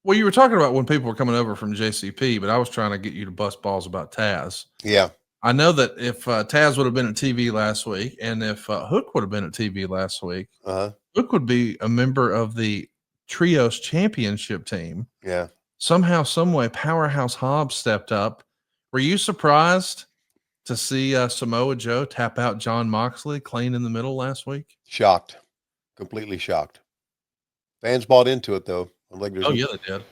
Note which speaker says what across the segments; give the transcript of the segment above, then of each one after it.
Speaker 1: Well, you were talking about when people were coming over from JCP, but I was trying to get you to bust balls about Taz.
Speaker 2: Yeah.
Speaker 1: I know that if Taz would have been at TV last week, and if Hook would have been at TV last week, Hook would be a member of the Trios Championship team.
Speaker 2: Yeah.
Speaker 1: Somehow, some way, Powerhouse Hobbs stepped up. Were you surprised to see Samoa Joe tap out John Moxley clean in the middle last week?
Speaker 2: Shocked. Completely shocked. Fans bought into it, though.
Speaker 1: Oh, yeah, they did.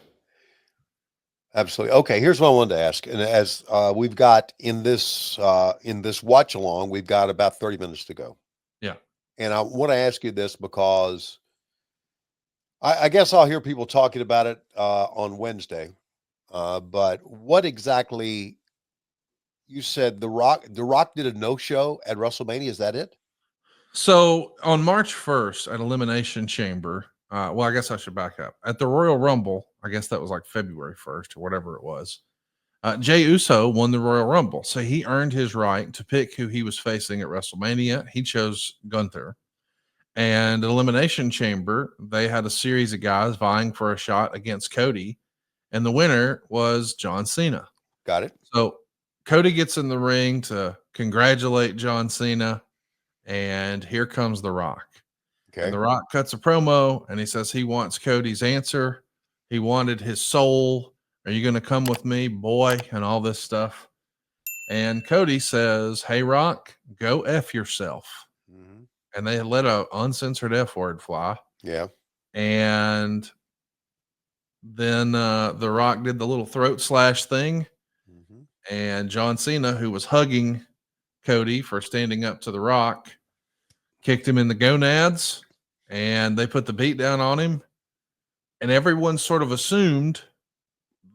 Speaker 2: Absolutely. Okay, here's what I wanted to ask. And as we've got in this watch along, we've got about 30 minutes to go.
Speaker 1: Yeah.
Speaker 2: And I want to ask you this because I guess I'll hear people talking about it on Wednesday. But what exactly, you said The Rock did a no-show at WrestleMania, is that it?
Speaker 1: So on March 1st at Elimination Chamber, well, I guess I should back up. At the Royal Rumble, I guess that was like February 1st or whatever it was. Jey Uso won the Royal Rumble. So he earned his right to pick who he was facing at WrestleMania. He chose Gunther. And Elimination Chamber, they had a series of guys vying for a shot against Cody. And the winner was John Cena.
Speaker 2: Got it.
Speaker 1: So Cody gets in the ring to congratulate John Cena. And here comes The Rock. Okay. And The Rock cuts a promo and he says he wants Cody's answer. He wanted his soul. Are you going to come with me, boy? And all this stuff. And Cody says, hey, Rock, go F yourself. Mm-hmm. And they let a uncensored F word fly.
Speaker 2: Yeah.
Speaker 1: And then The Rock did the little throat slash thing. Mm-hmm. And John Cena, who was hugging Cody for standing up to The Rock, kicked him in the gonads, and they put the beat down on him. And everyone sort of assumed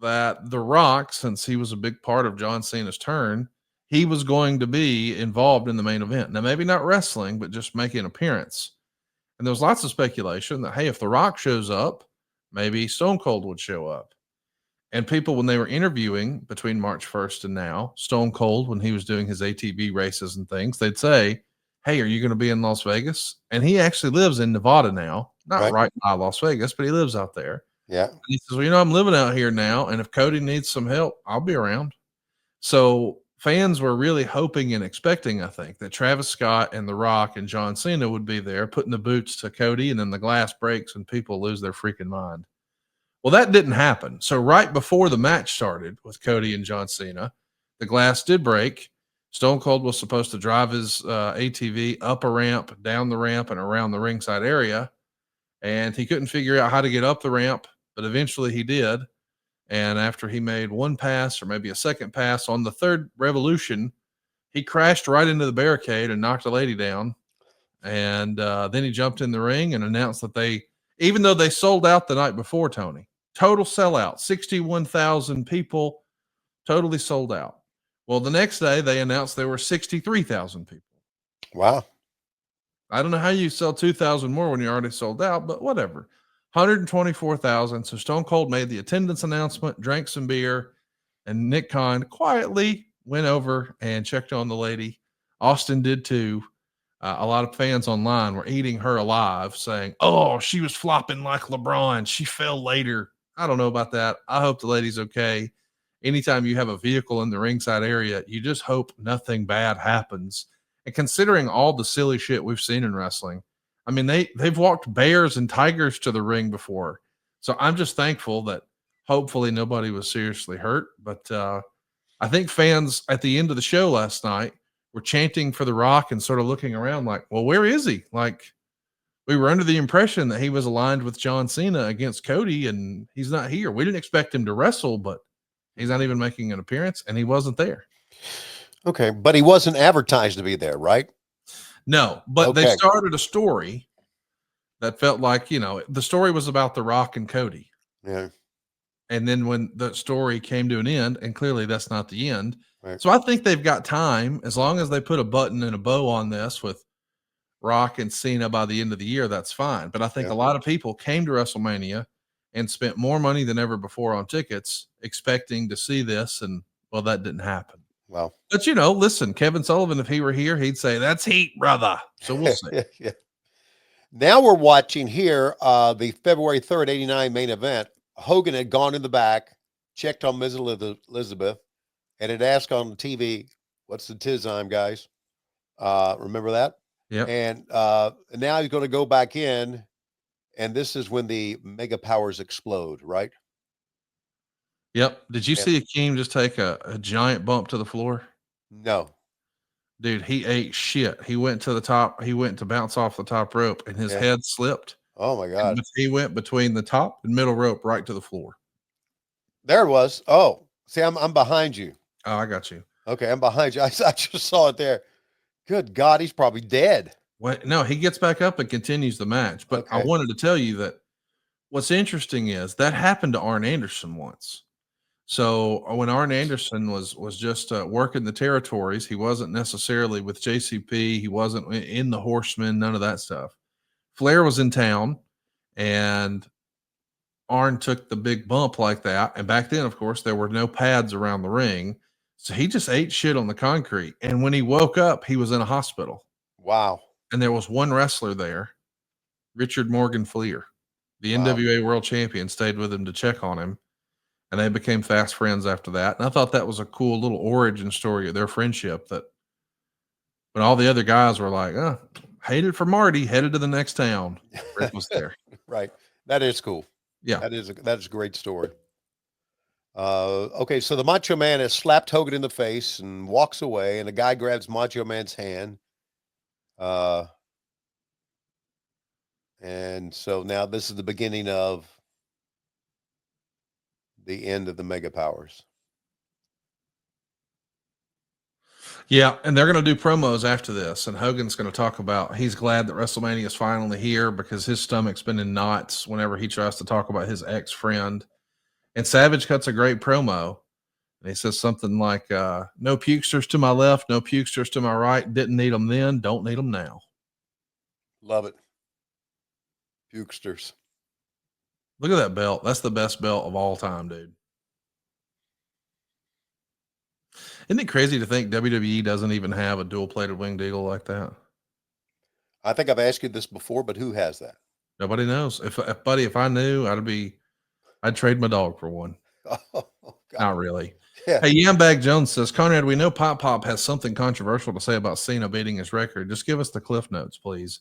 Speaker 1: that The Rock, since he was a big part of John Cena's turn, he was going to be involved in the main event. Now, maybe not wrestling, but just making an appearance. And there was lots of speculation that, hey, if The Rock shows up, maybe Stone Cold would show up. And people, when they were interviewing between March 1st and now, Stone Cold, when he was doing his ATV races and things, they'd say, hey, are you going to be in Las Vegas? And he actually lives in Nevada now, not right by Las Vegas, but he lives out there.
Speaker 2: Yeah.
Speaker 1: And he says, well, I'm living out here now, and if Cody needs some help, I'll be around. So fans were really hoping and expecting, I think, that Travis Scott and The Rock and John Cena would be there putting the boots to Cody, and then the glass breaks and people lose their freaking mind. Well, that didn't happen. So right before the match started with Cody and John Cena, the glass did break. Stone Cold was supposed to drive his ATV up a ramp, down the ramp, and around the ringside area. And he couldn't figure out how to get up the ramp, but eventually he did. And after he made one pass or maybe a second pass on the third revolution, he crashed right into the barricade and knocked a lady down. And then he jumped in the ring and announced that even though they sold out the night before, Tony, total sellout, 61,000 people, totally sold out. Well, the next day they announced there were 63,000 people.
Speaker 2: Wow.
Speaker 1: I don't know how you sell 2,000 more when you already sold out, but whatever. 124,000. So Stone Cold made the attendance announcement, drank some beer, and Nick Khan quietly went over and checked on the lady. Austin did too. A lot of fans online were eating her alive, saying, oh, she was flopping like LeBron. She fell later. I don't know about that. I hope the lady's okay. Anytime you have a vehicle in the ringside area, you just hope nothing bad happens. And considering all the silly shit we've seen in wrestling, I mean, they've walked bears and tigers to the ring before. So I'm just thankful that hopefully nobody was seriously hurt. But I think fans at the end of the show last night were chanting for The Rock and sort of looking around like, well, where is he? Like, we were under the impression that he was aligned with John Cena against Cody, and he's not here. We didn't expect him to wrestle, but he's not even making an appearance, and he wasn't there.
Speaker 2: Okay, but he wasn't advertised to be there, right?
Speaker 1: No, but they started a story that felt like, the story was about The Rock and Cody.
Speaker 2: Yeah.
Speaker 1: And then when the story came to an end, and clearly that's not the end.
Speaker 2: Right.
Speaker 1: So I think they've got time, as long as they put a button and a bow on this with Rock and Cena by the end of the year, that's fine. But I think a lot of people came to WrestleMania and spent more money than ever before on tickets, expecting to see this. And well, that didn't happen.
Speaker 2: Wow.
Speaker 1: But listen, Kevin Sullivan, if he were here, he'd say, that's heat, brother. So we'll see.
Speaker 2: Yeah. Now we're watching here the February 3rd, 89 main event. Hogan had gone in the back, checked on Ms. Elizabeth, and had asked on the TV, "What's the time, guys?" Remember that?
Speaker 1: Yep.
Speaker 2: And now he's going to go back in, and this is when the mega powers explode, right?
Speaker 1: Yep. Did you
Speaker 2: And
Speaker 1: see Akeem just take a giant bump to the floor?
Speaker 2: no,
Speaker 1: Dude, he ate shit. He went to the top. He went to bounce off the top rope, and his
Speaker 2: yeah.
Speaker 1: head slipped.
Speaker 2: Oh my
Speaker 1: And
Speaker 2: God,
Speaker 1: he went between the top and middle rope right to the floor.
Speaker 2: there it was. Oh, see, I'm behind you.
Speaker 1: Oh, I got you.
Speaker 2: Okay, I'm behind you. I just saw it there. Good God, he's probably dead.
Speaker 1: What? No, he gets back up and continues the match. But I
Speaker 2: Okay.
Speaker 1: wanted to tell you that what's interesting is that happened to Arn Anderson once. So when Arn Anderson was just working the territories, he wasn't necessarily with JCP. He wasn't in the Horsemen. None of that stuff. Flair was in town, and Arn took the big bump like that. And back then, of course, there were no pads around the ring. So he just ate shit on the concrete. And when he woke up, he was in a hospital.
Speaker 2: Wow.
Speaker 1: And there was one wrestler there, Richard Morgan Fleer, the
Speaker 2: Wow.
Speaker 1: NWA world champion, stayed with him to check on him. And they became fast friends after that. And I thought that was a cool little origin story of their friendship, that when all the other guys were like, oh, hated for Marty, headed to the next town, Rick was there.
Speaker 2: Right. That is cool.
Speaker 1: Yeah.
Speaker 2: That is a great story. Okay, so the Macho Man has slapped Hogan in the face and walks away, and the guy grabs Macho Man's hand. And so now this is the beginning of the end of the Mega Powers.
Speaker 1: Yeah, and they're going to do promos after this, and Hogan's going to talk about he's glad that WrestleMania is finally here because his stomach's been in knots whenever he tries to talk about his ex-friend. And Savage cuts a great promo, and he says something like, no pukesters to my left, no pukesters to my right, didn't need them then, don't need them now.
Speaker 2: Love it. Pukesters.
Speaker 1: Look at that belt. That's the best belt of all time, dude. Isn't it crazy to think WWE doesn't even have a dual-plated winged eagle like that?
Speaker 2: I think I've asked you this before, but who has that?
Speaker 1: Nobody knows. If buddy, if I knew, I'd trade my dog for one.
Speaker 2: Oh, God.
Speaker 1: Not really.
Speaker 2: Yeah.
Speaker 1: Hey, Yambag Jones says, Conrad, we know Pop Pop has something controversial to say about Cena beating his record. Just give us the cliff notes, please.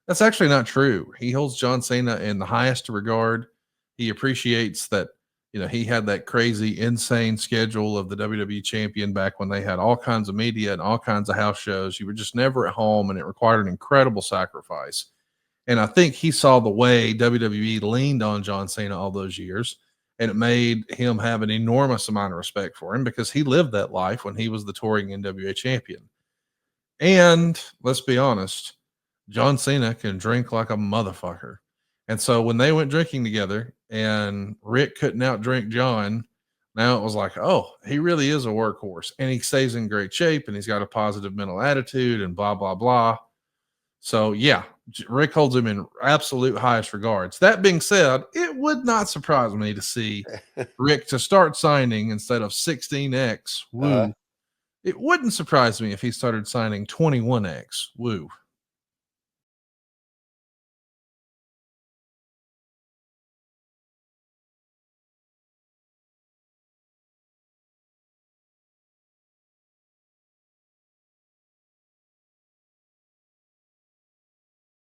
Speaker 1: That's actually not true. He holds John Cena in the highest regard. He appreciates that, he had that crazy, insane schedule of the WWE champion back when they had all kinds of media and all kinds of house shows. You were just never at home, and it required an incredible sacrifice. And I think he saw the way WWE leaned on John Cena all those years, and it made him have an enormous amount of respect for him because he lived that life when he was the touring NWA champion. And let's be honest, John Cena can drink like a motherfucker. And so when they went drinking together and Rick couldn't outdrink John, now it was like, oh, he really is a workhorse, and he stays in great shape, and he's got a positive mental attitude and blah, blah, blah. So yeah, Rick holds him in absolute highest regards. That being said, it would not surprise me to see Rick to start signing instead of 16X. Woo. It wouldn't surprise me if he started signing 21X. Woo.